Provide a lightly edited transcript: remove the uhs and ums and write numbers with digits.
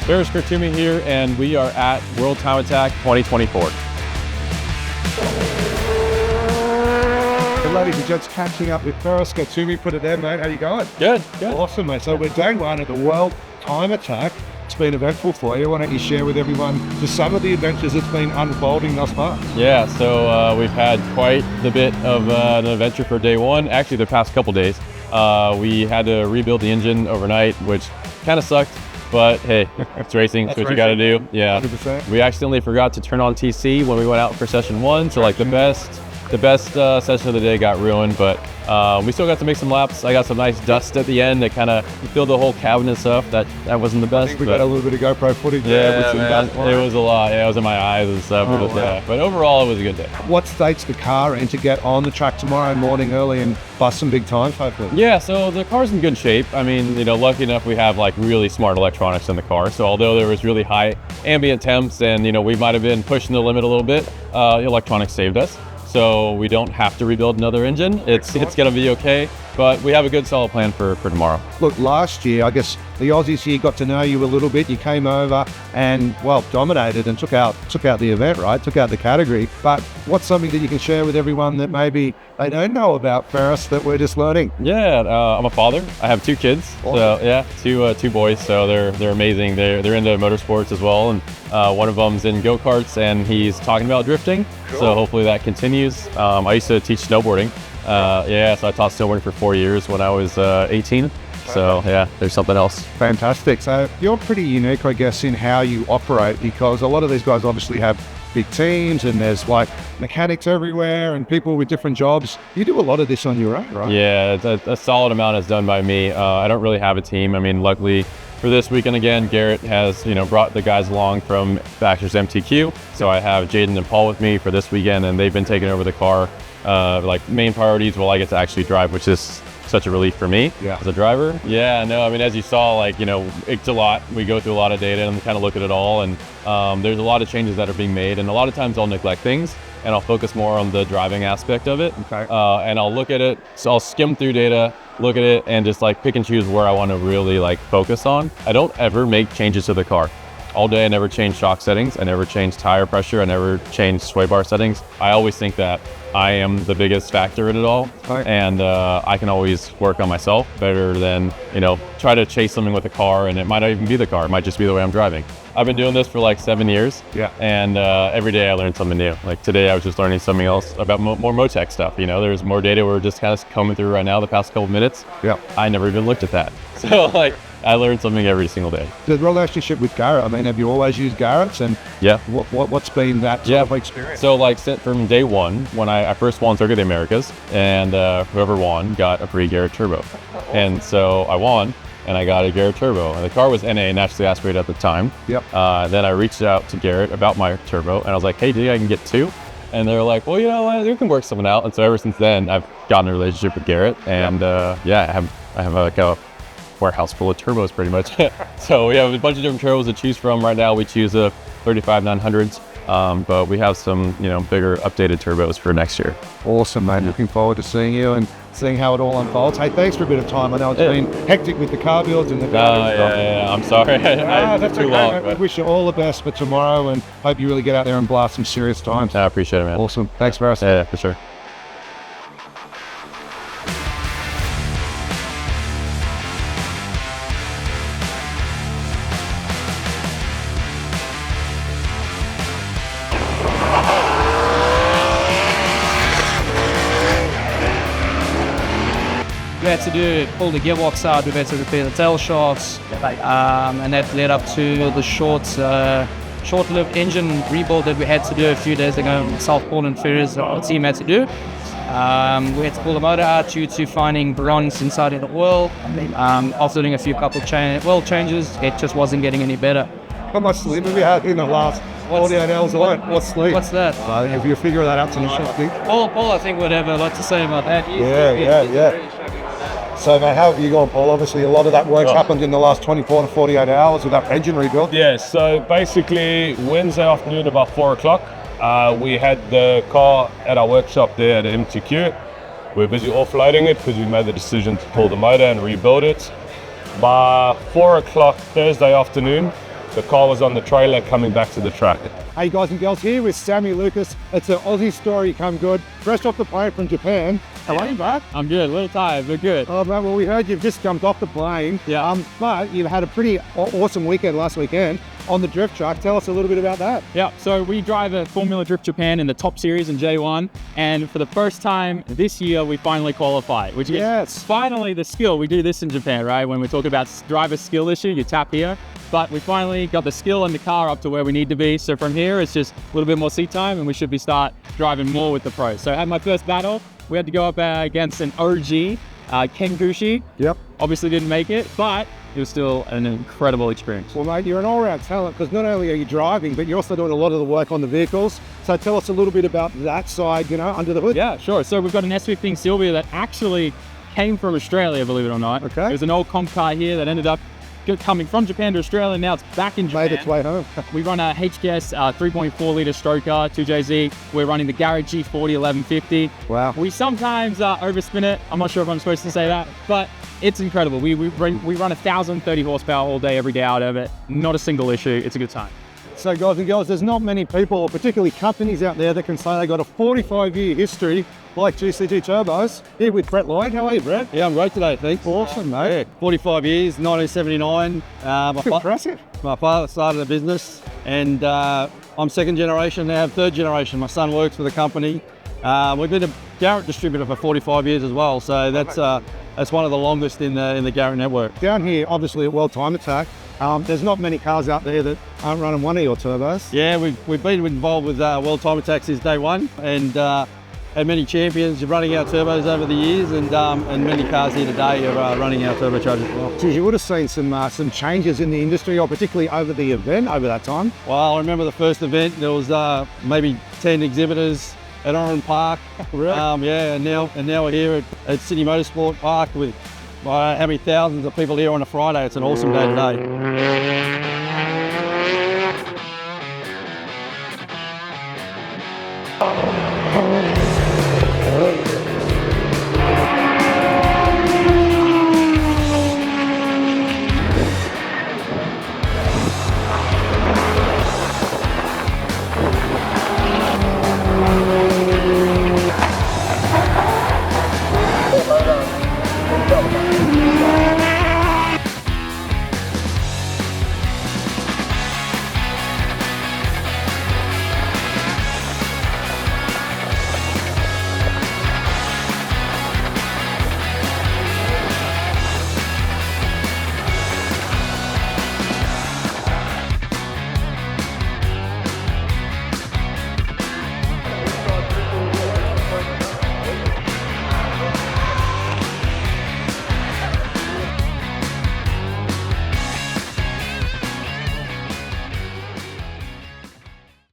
Feras Qartoumy here, and we are at World Time Attack 2024. So ladies and gents, catching up with Feras Qartoumy. Put it there, mate. How you going? Good, good. Awesome, mate. So we're day one of the World Time Attack. It's been eventful for you. Why don't you share with everyone just some of the adventures that's been unfolding thus far? Yeah, so we've had quite the bit of an adventure for day one. Actually, the past couple days. We had to rebuild the engine overnight, which kind of sucked. But hey, it's racing, that's what you got to do. Yeah. 100%. We accidentally forgot to turn on TC when we went out for session one. So like the best session of the day got ruined, but we still got to make some laps. I got some nice dust at the end that kind of filled the whole cabin and stuff. That wasn't the best. I think we got a little bit of GoPro footage there. Yeah, man, it was a lot. Yeah, it was in my eyes and stuff. Oh, wow. But overall, it was a good day. What state's the car in to get on the track tomorrow morning early and bust some big times, hopefully? Yeah, so the car's in good shape. I mean, lucky enough we have like really smart electronics in the car. So although there was really high ambient temps and we might have been pushing the limit a little bit, electronics saved us. So we don't have to rebuild another engine. It's gonna be okay, but we have a good solid plan for tomorrow. Look, last year, I guess the Aussies here got to know you a little bit. You came over and, well, dominated and took out the event, right? Took out the category. But what's something that you can share with everyone that maybe they don't know about Feras that we're just learning? Yeah, I'm a father. I have two kids. Awesome. So yeah, two boys. So they're amazing. They're into motorsports as well, and one of them's in go-karts and he's talking about drifting. Cool. So hopefully that continues. I used to teach snowboarding. So I taught snowboarding for 4 years when I was 18. So yeah, there's something else. Fantastic. So you're pretty unique, I guess, in how you operate, because a lot of these guys obviously have big teams and there's like mechanics everywhere and people with different jobs. You do a lot of this on your own, right? Yeah, a solid amount is done by me. I don't really have a team. I mean, luckily for this weekend again, Garrett has brought the guys along from Baxter's MTQ. So I have Jaden and Paul with me for this weekend, and they've been taking over the car. Like main priorities while I get to actually drive, which is such a relief for me as a driver. Yeah, no, I mean, as you saw, it's a lot. We go through a lot of data and kind of look at it all, and there's a lot of changes that are being made, and a lot of times I'll neglect things and I'll focus more on the driving aspect of it. Okay. And I'll look at it, so I'll skim through data, look at it, and just pick and choose where I want to really focus on. I don't ever make changes to the car. All day I never change shock settings, I never change tire pressure, I never change sway bar settings. I always think that I am the biggest factor in it all, and I can always work on myself better than try to chase something with a car, and it might not even be the car, it might just be the way I'm driving. I've been doing this for 7 years, and every day I learn something new. Like today I was just learning something else about more Motec stuff. There's more data we're just kind of combing through right now the past couple minutes. I never even looked at that. So I learn something every single day. The relationship with Garrett, I mean, have you always used Garrett's, and what's been that sort of experience? So from day one, when I first won Circuit of the Americas, and whoever won got a free Garrett turbo. And so I won, and I got a Garrett turbo. And the car was NA, naturally aspirated at the time. Then I reached out to Garrett about my turbo, and I was like, hey, do you think I can get two? And they're like, well, you know what, we can work something out. And so ever since then, I've gotten a relationship with Garrett, and I have a warehouse full of turbos pretty much. So we have a bunch of different turbos to choose from. Right now we choose a 35 900s, but we have some bigger updated turbos for next year. Awesome, mate. Looking forward to seeing you and seeing how it all unfolds. Hey, thanks for a bit of time. I know it's been hectic with the car builds and the I'm sorry. That's too okay, long. Mate. We wish you all the best for tomorrow and hope you really get out there and blast some serious times. I appreciate it, man. Awesome. Thanks, Feras. Yeah, for sure. We had to pull the gearbox out, we had to repair the tail shafts, and that led up to the short-lived engine rebuild that we had to do a few days ago. South Paul and Feras, our team had to do. We had to pull the motor out due to finding bronze inside of the oil. After doing a few oil changes, it just wasn't getting any better. How much sleep have you had in the last 48 hours alone? What's sleep? What's that? If you figure that out, Paul, I think would have a lot to say about that. Yeah. So, mate, how have you gone, Paul? Obviously, a lot of that work's happened in the last 24 to 48 hours with that engine rebuild. Yeah, so basically, Wednesday afternoon, about 4 o'clock, we had the car at our workshop there at MTQ. We're busy offloading it because we made the decision to pull the motor and rebuild it. By 4 o'clock Thursday afternoon, The car was on the trailer coming back to the track. Hey guys and girls, here with Sammy Lucas. It's an Aussie story come good. Fresh off the plane from Japan. How are you, bro? I'm good, a little tired, but good. Oh, man, well, we heard you've just jumped off the plane. Yeah. But you've had a pretty awesome weekend last weekend on the drift track. Tell us a little bit about that. Yeah, so we drive a Formula Drift Japan in the top series in J1, and for the first time this year, we finally qualified, which is finally the skill. We do this in Japan, right? When we talk about driver skill issue, you tap here. But we finally got the skill in the car up to where we need to be. So from here, it's just a little bit more seat time, and we should be start driving more with the pros. So I had my first battle. We had to go up against an OG, Ken Gushi. Yep. Obviously didn't make it, but it was still an incredible experience. Well, mate, you're an all-round talent because not only are you driving, but you're also doing a lot of the work on the vehicles. So tell us a little bit about that side, you know, under the hood. Yeah, sure. So we've got an S15 Sylvia that actually came from Australia, believe it or not. Okay. It was an old comp car here that ended up coming from Japan to Australia. Now it's back in Japan. Made its way home. We run a HKS 3.4 litre stroke car, 2JZ. We're running the Garrett G40 1150. Wow. We sometimes overspin it. I'm not sure if I'm supposed to say that, but it's incredible. We run 1,030 horsepower all day, every day out of it. Not a single issue. It's a good time. So guys and girls, there's not many people, or particularly companies out there that can say they got a 45-year history like GCG Turbos. Here with Brett Lloyd. How are you, Brett? Yeah, I'm great today, thanks. Awesome, mate. Yeah, 45 years, 1979. Impressive. My father started a business, and I'm second generation, now I'm third generation. My son works for the company. We've been a Garrett distributor for 45 years as well, so that's one of the longest in the Garrett network. Down here, obviously at World Time Attack, there's not many cars out there that aren't running one of your turbos. Yeah, we've been involved with World Time Attack since day one, and had many champions running our turbos over the years, and many cars here today are running our turbochargers as well. Geez, you would have seen some changes in the industry, or particularly over the event over that time. Well, I remember the first event, there was maybe 10 exhibitors at Oran Park. Really? Yeah, and now we're here at Sydney Motorsports Park with how many thousands of people here on a Friday. It's an awesome day today.